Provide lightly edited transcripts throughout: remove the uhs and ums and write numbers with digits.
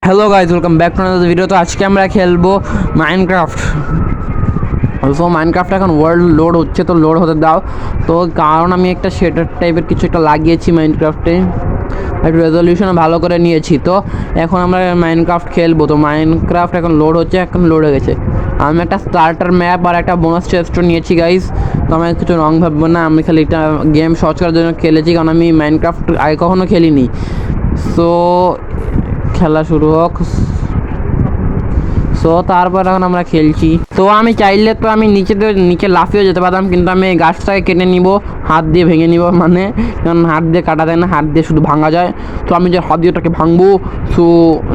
Hello guys, welcome back to another video. তো আজকে আমরা খেলবো মাইনক্রাফট। সো মাইনক্রাফট এখন ওয়ার্ল্ড লোড হচ্ছে, তো লোড হতে দাও। তো কারণ আমি একটা শেডার টাইপের কিছু একটা লাগিয়েছি মাইনক্রাফটে, একটু রেজলিউশন ভালো করে নিয়েছি। তো এখন আমরা মাইনক্রাফট খেলবো। তো মাইনক্রাফট এখন লোড হচ্ছে, এখন লোড হয়ে গেছে। আমি একটা স্টার্টার ম্যাপ আর একটা বোনাস চেস্টও নিয়েছি গাইজ। তো আমি কিছু রং ভাববো না, আমি খালি একটা গেম সহজ করার জন্য খেলেছি, কারণ আমি মাইনক্রাফট আগে কখনো খেলিনি। সো খেলা শুরু হোক। সো তারপর এখন আমরা খেলছি। তো আমি চাইলে তো আমি নিচে লাফিয়ে যেতে পারতাম, কিন্তু আমি এই গাছটাকে কেটে নিব, হাত দিয়ে ভেঙে নিব। মানে কারণ হাত দিয়ে কাটা যায় না, হাত দিয়ে শুধু ভাঙা যায়। তো আমি যে হাত দিয়ে ওটাকে ভাঙবো, সো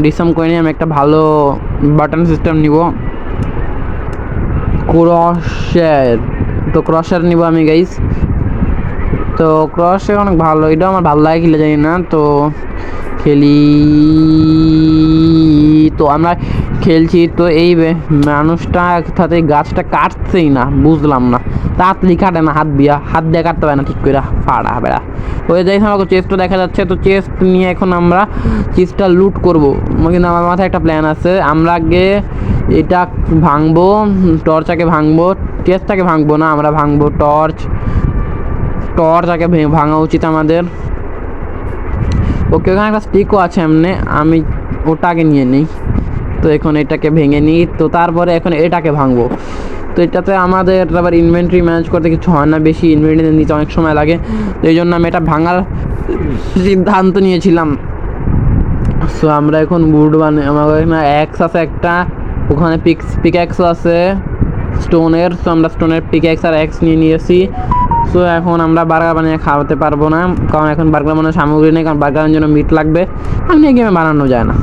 রিসাম করে নিয়ে আমি একটা ভালো বাটন সিস্টেম নিব, ক্রশের। তো ক্রশের নিব আমি গাইস। তো ক্রশের অনেক ভালো, এটাও আমার ভালো লাগে, খেলে জানি না। তো খেলি। তো আমরা খেলছি, তো এই মানুষটা সাথে গাছটা কাটছেই না, বুঝলাম না। তাড়াতাড়ি কাটে না, হাত দিয়ে কাটতে পারে না ঠিক করে, ফাড়া বেড়া ওই দেখে আমাকে চেস্টটা দেখা যাচ্ছে। তো চেস্ট নিয়ে এখন আমরা চেস্টটা লুট করবো। কিন্তু আমার মাথায় একটা প্ল্যান আছে। আমরা আগে এটা ভাঙবো, টর্চটাকে ভাঙবো, চেস্টটাকে ভাঙবো না, আমরা ভাঙবো টর্চটাকে ভাঙা উচিত আমাদের। ওকে, ওখানে একটা স্টিকও আছে এমনি, আমি ওটাকে নিয়ে নিই। তো এখন এটাকে ভেঙে নিই। তো তারপরে এখন এটাকে ভাঙবো। তো এটাতে আমাদের আবার ইনভেন্টরি ম্যানেজ করতে কিছু হয় না, বেশি ইনভেন্টরি নিতে অনেক সময় লাগে। তো এই জন্য আমি এটা ভাঙার সিদ্ধান্ত নিয়েছিলাম। সো আমরা এখন বুট আমার এখানে অ্যাক্স আছে একটা, ওখানে পিক অ্যাক্সও আছে স্টোনের। সো আমরা স্টোনের পিক-অ্যাক্স আর অ্যাক্স নিয়ে নিয়েছি। সো এখন আমরা বার্গার বানিয়ে খাওয়াতে পারবো না, কারণ এখন বার্গার বানানোর সামগ্রী নেই, কারণ বার্গারের জন্য মিট লাগবে, এমনি গেমে বানানো যায় না।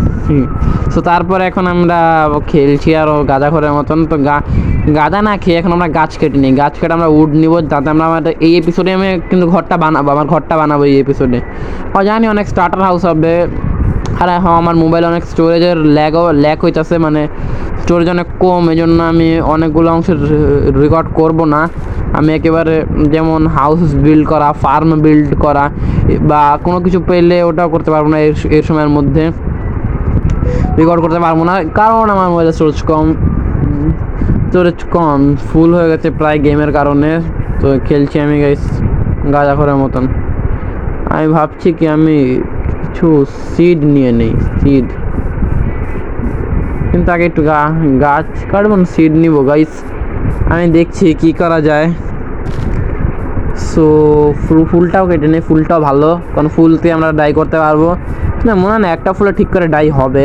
সো তারপরে এখন আমরা খেলছি আরও গাঁজাখরের মতন। তো গাঁজা না খেয়ে এখন আমরা গাছ কেটে নিই, গাছ কেটে আমরা উড নিব, যাতে আমরা এই এপিসোডে আমি কিন্তু ঘরটা বানাবো, আমার ঘরটা বানাবো এই এপিসোডে। জানি অনেক স্টার্টার হাউস হবে। আর হ্যাঁ, আমার মোবাইলে অনেক স্টোরেজের ল্যাগ হইতেছে, মানে স্টোরেজ অনেক কম, এই জন্য আমি অনেকগুলো অংশ রেকর্ড করব না। আমি একেবারে যেমন হাউস বিল্ড করা, ফার্ম বিল্ড করা বা কোনো কিছু পেলে ওটাও করতে পারবো না এর সময়ের মধ্যে, রেকর্ড করতে পারবো না, কারণ আমার মোবাইলে স্টোরেজ কম ফুল হয়ে গেছে প্রায় গেমের কারণে। তো খেলছি আমি গাইস গাঁজাখরের মতন। আমি ভাবছি কি আমি কিছু সিড নিয়ে নেই, কিন্তু আগে একটু গাছ কাটবো না, সিড নিব গাইস। আমি দেখছি কি করা যায়। সো ফুলটাও কেটে নেই, ফুলটাও ভালো, কারণ ফুলতে আমরা ডাই করতে পারবো না, মনে হয় না একটা ফুলে ঠিক করে ডাই হবে।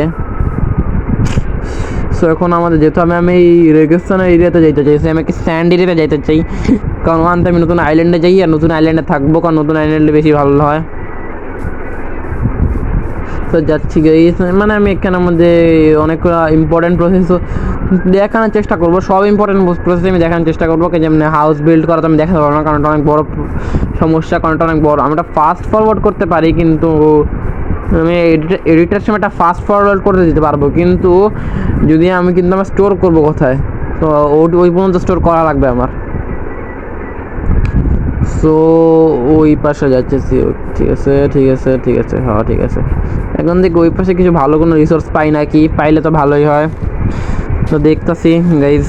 সো এখন আমাদের যেহেতু আমি এই রেগিস্তান এরিয়াতে যাইতে চাই, আমি কি স্যান্ড এরিয়াতে যাইতে চাই, কারণ ওখান থেকে আমি নতুন আইল্যান্ডে যাই, আর নতুন আইল্যান্ডে থাকবো, কারণ নতুন আইল্যান্ডে বেশি ভালো হয়। তো যাচ্ছি গাইস, মানে আমি এখানের মধ্যে অনেক ইম্পর্টেন্ট প্রসেস দেখানোর চেষ্টা করবো, সব ইম্পর্টেন্ট প্রসেস আমি দেখানোর চেষ্টা করবো। যেমন হাউস বিল্ড করা তো আমি দেখাতে পারবো না, কারণ এটা অনেক বড় সমস্যা, কারণ এটা অনেক বড়। আমি এটা ফাস্ট ফরওয়ার্ড করতে পারি, কিন্তু আমি এডিটার সময় একটা ফাস্ট ফরওয়ার্ড করতে দিতে পারবো, কিন্তু যদি আমি কিন্তু আমার স্টোর করবো কোথায়, তো ওই পর্যন্ত স্টোর করা লাগবে আমার। সো ওই পাশে যাচ্ছে, ঠিক আছে ঠিক আছে ঠিক আছে, হ্যাঁ ঠিক আছে। এখন দেখি ওই পাশে কিছু ভালো কোনো রিসোর্স পাই নাকি, পাইলে তো ভালোই হয়। তো দেখতেছি গাইজ।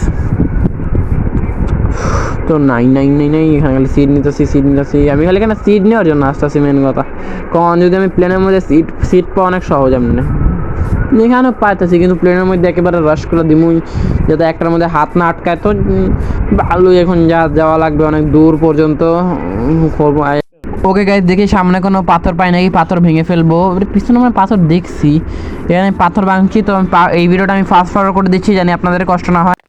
তো নাই, এখানে খালি সিট নিতেছি আমি, খালি এখানে সিট নেওয়ার জন্য আসতেছি মেন কথা, কারণ যদি আমি প্লেনের মধ্যে সিট পাওয়া অনেক সহজ এমনি, এখানেও পাইতেছি, কিন্তু প্লেনের মধ্যে একেবারে রাশ করে দিমুই, যাতে একটার মধ্যে হাত না আটকায়। তো ভালোই এখন যাওয়া লাগবে অনেক দূর পর্যন্ত। ওকে গাইস, দেখি সামনে কোনো পাথর পাই নাকি, পাথর ভেঙে ফেলবো। পিছনে আমরা পাথর দেখছি, এখানে পাথর ভাঙছি। তো এই ভিডিওটা আমি ফাস্ট ফরওয়ার্ড করে দিচ্ছি, জানি আপনাদের কষ্ট না হয়।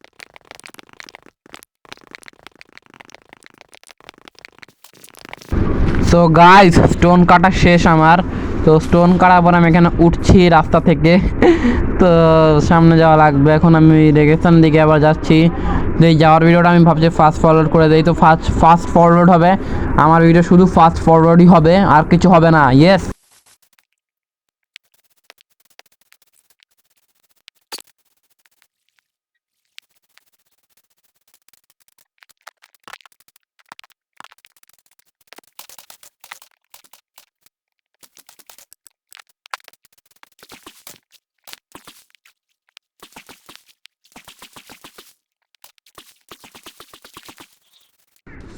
সো গাইস, স্টোন কাটা শেষ আমার। তো স্টোন কাটার পর আমি এখানে উঠছি রাস্তা থেকে। তো সামনে যাওয়া লাগবে, এখন আমি রেগিস্তান দিকে আবার যাচ্ছি। এই যাওয়ার ভিডিওটা আমি ভাবছি ফাস্ট ফরওয়ার্ড করে দিই, তো ফাস্ট ফরওয়ার্ড হবে আমার ভিডিও, শুধু ফাস্ট ফরওয়ার্ডই হবে, আর কিছু হবে না। ইয়েস।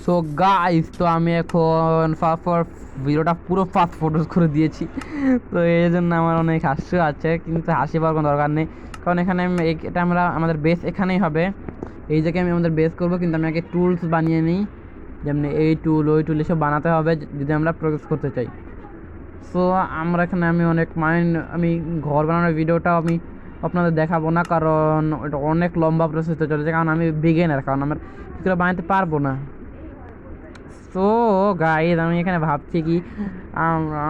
সো গাইস, তো আমি এখন ভিডিওটা পুরো ফাস্ট ফটোস করে দিয়েছি। তো এই জন্য আমার অনেক হাস্য আছে, কিন্তু হাসি পাওয়ার কোনো দরকার নেই, কারণ এখানে এটা আমাদের বেস এখানেই হবে। এই জায়গায় আমি আমাদের বেস করব, কিন্তু আমি আগে টুলস বানিয়ে নিই, যেমন এই টুল ওই টুল এসব বানাতে হবে যদি আমরা প্রোগ্রেস করতে চাই। সো আমরা এখানে আমি ঘর বানানোর ভিডিওটাও আমি আপনাদের দেখাবো না, কারণ ওটা অনেক লম্বা প্রসেসে চলেছে, কারণ আমি বিগিনার, কারণ আমার এগুলো বানাতে পারবো না। সো গাইস, আমি এখানে ভাবছি কি আমরা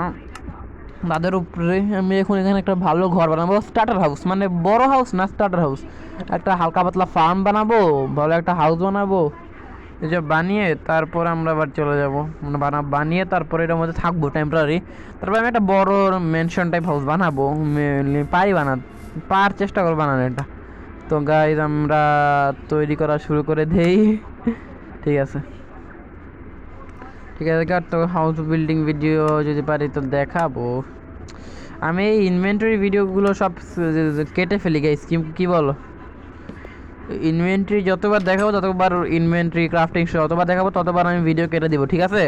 তাদের উপরে আমি এখন এখানে একটা ভালো ঘর বানাবো, স্টার্টার হাউস, মানে বড় হাউস না, স্টার্টার হাউস, একটা হালকা পাতলা ফার্ম বানাবো, ভালো একটা হাউস বানাবো। এই যে বানিয়ে তারপর আমরা আবার চলে যাবো, মানে বানিয়ে তারপরে এটার মধ্যে থাকবো টেম্পোরারি। তারপরে আমি একটা বড় মেনশন টাইপ হাউস বানাবো, চেষ্টা করবো বানানো এটা। তো গাইস, আমরা তৈরি করা শুরু করে দেই। ঠিক আছে, ঠিক আছে, তো হাউস বিল্ডিং ভিডিও যদি পারি তো দেখাবো। আমি এই ইনভেন্টরি ভিডিওগুলো সব কেটে ফেলি গাইস, কি বলো? ইনভেন্টরি যতবার দেখাবো ততবার ইনভেন্টরি ক্রাফটিং যতবার দেখাবো ততবার আমি ভিডিও কেটে দিব, ঠিক আছে?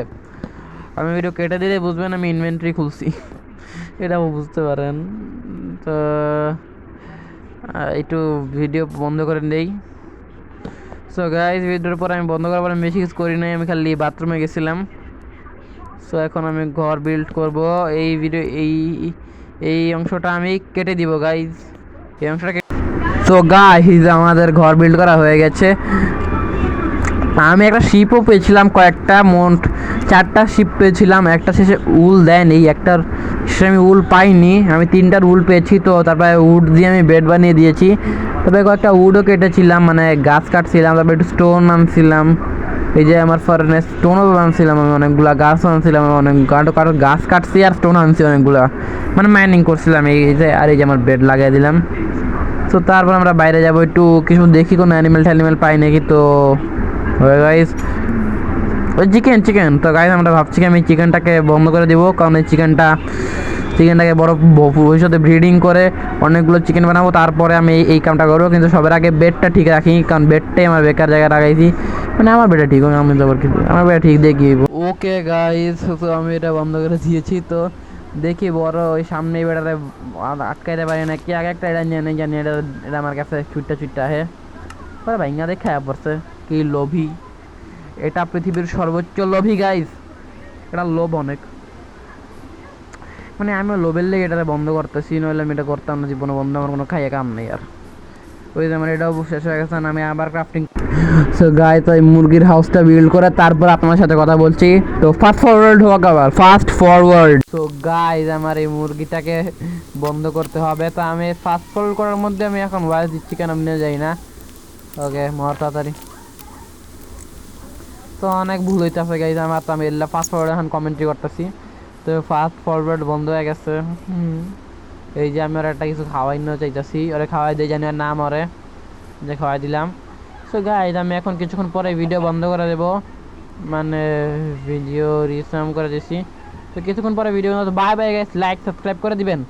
আমি ভিডিও কেটে দিলে বুঝবেন আমি ইনভেন্টরি খুলছি। এটাও বুঝতে পারেন। তো একটু ভিডিও বন্ধ করে নেই। সো গাইস, ভিডিওর পর আমি বন্ধ করার পর আমি বেশি কিছু করি নাই, আমি খালি বাথরুমে গেছিলাম। সো এখন আমি ঘর বিল্ড করব। এই অংশটা আমি কেটে দিব গাইস, এই অংশটা। সো গাইস, আমাদের ঘর বিল্ড করা হয়ে গেছে। আমি একটা শিপও পেয়েছিলাম, কয়েকটা, মোট 4টা শিপ পেয়েছিলাম। একটা শেষে উল দেয়নি, একটার শেষে আমি উল পাইনি, আমি 3টার উল পেয়েছি। তো তারপরে উড দিয়ে আমি বেড বানিয়ে দিয়েছি। তারপরে কয়েকটা উডও কেটেছিলাম, মানে গাছ কাটছিলাম, তারপরে একটু স্টোন আনছিলাম। এই যে আমার ফার্নেস স্টোনও আনছিলাম, আমি অনেকগুলা গাছও আনছিলাম, অনেক কারো গাছ কাটছি আর স্টোন আনছি অনেকগুলা, মানে মাইনিং করছিলাম এই যে। আর এই যে আমার বেড লাগিয়ে দিলাম। তো তারপর আমরা বাইরে যাবো, একটু কিছু দেখি কোনো অ্যানিমেল পাই নাকি। তো গাইস, ওই চিকেন তো গাইস, আমরা ভাবছি কি আমি চিকেনটাকে বন্ধ করে দিব, কারণ এই চিকেনটাকে বড় ভবিষ্যতে ব্রিডিং করে অনেকগুলো চিকেন বানাবো, তারপরে আমি এই কামটা করবো। কিন্তু সবার আগে বেডটা ঠিক রাখি, কারণ বেডটাই আমার বেকার জায়গায় লাগাইছি, মানে আমার বেডটা ঠিক হবে, আমি তো আমার বেডটা ঠিক দেখি। ওকে গাইস, তো আমি এটা বন্ধ করে দিয়েছি। তো দেখি বড় ওই সামনে বেড়াতে আটকাইতে পারি না কি, আগে একটা এটা নিয়ে নেই, জানি এটা আমার কাছে ছুটটা হে ভাইঙ্গা দেখা পড়ছে। কি লোভী, এটা পৃথিবীর সর্বোচ্চ লোভী গাইস, এটা লোভ অনেক, মানে আমি লোভের লেগে এটাতে বন্ধ করতেছি, নইলে আমি এটা করতাম না জীবনে বন্ধ, আমার কোনো খাইয়ে কাম নেই আর। ওই যে আমার এটাও শেষ হয়ে গেছে, আমি আবার ক্রাফটিং। সো গাইস, তো এই মুরগির হাউসটা বিল্ড করে তারপর আপনার সাথে কথা বলছি। তো ফাস্ট ফরওয়ার্ড। তো গাইস, আমার এই মুরগিটাকে বন্ধ করতে হবে। তো আমি ফাস্ট ফরওয়ার্ড করার মধ্যে আমি এখন ওয়াইজ দিচ্ছি, কেন আমি নিয়ে যাই না। ওকে, মর তাড়াতাড়ি। তো অনেক ভুল হইতেছে গাইজ আমার, তো আমি এগুলা ফাস্ট ফরওয়ার্ড এখন কমেন্ট্রি করতেছি। তো ফাস্ট ফরওয়ার্ড বন্ধ হয়ে গেছে। এই যে আমি ওরা একটা কিছু খাওয়াই না চাইতেছি, ওরা খাওয়াই দিয়ে জানি আর নাম ওরে যে খাওয়াই দিলাম। সো গাইজ, আমি এখন কিছুক্ষণ পরে ভিডিও বন্ধ করে দেবো, মানে ভিডিও রিসাম করে দিছি। তো কিছুক্ষণ পরে video, bye bye guys, like subscribe করে দিবেন।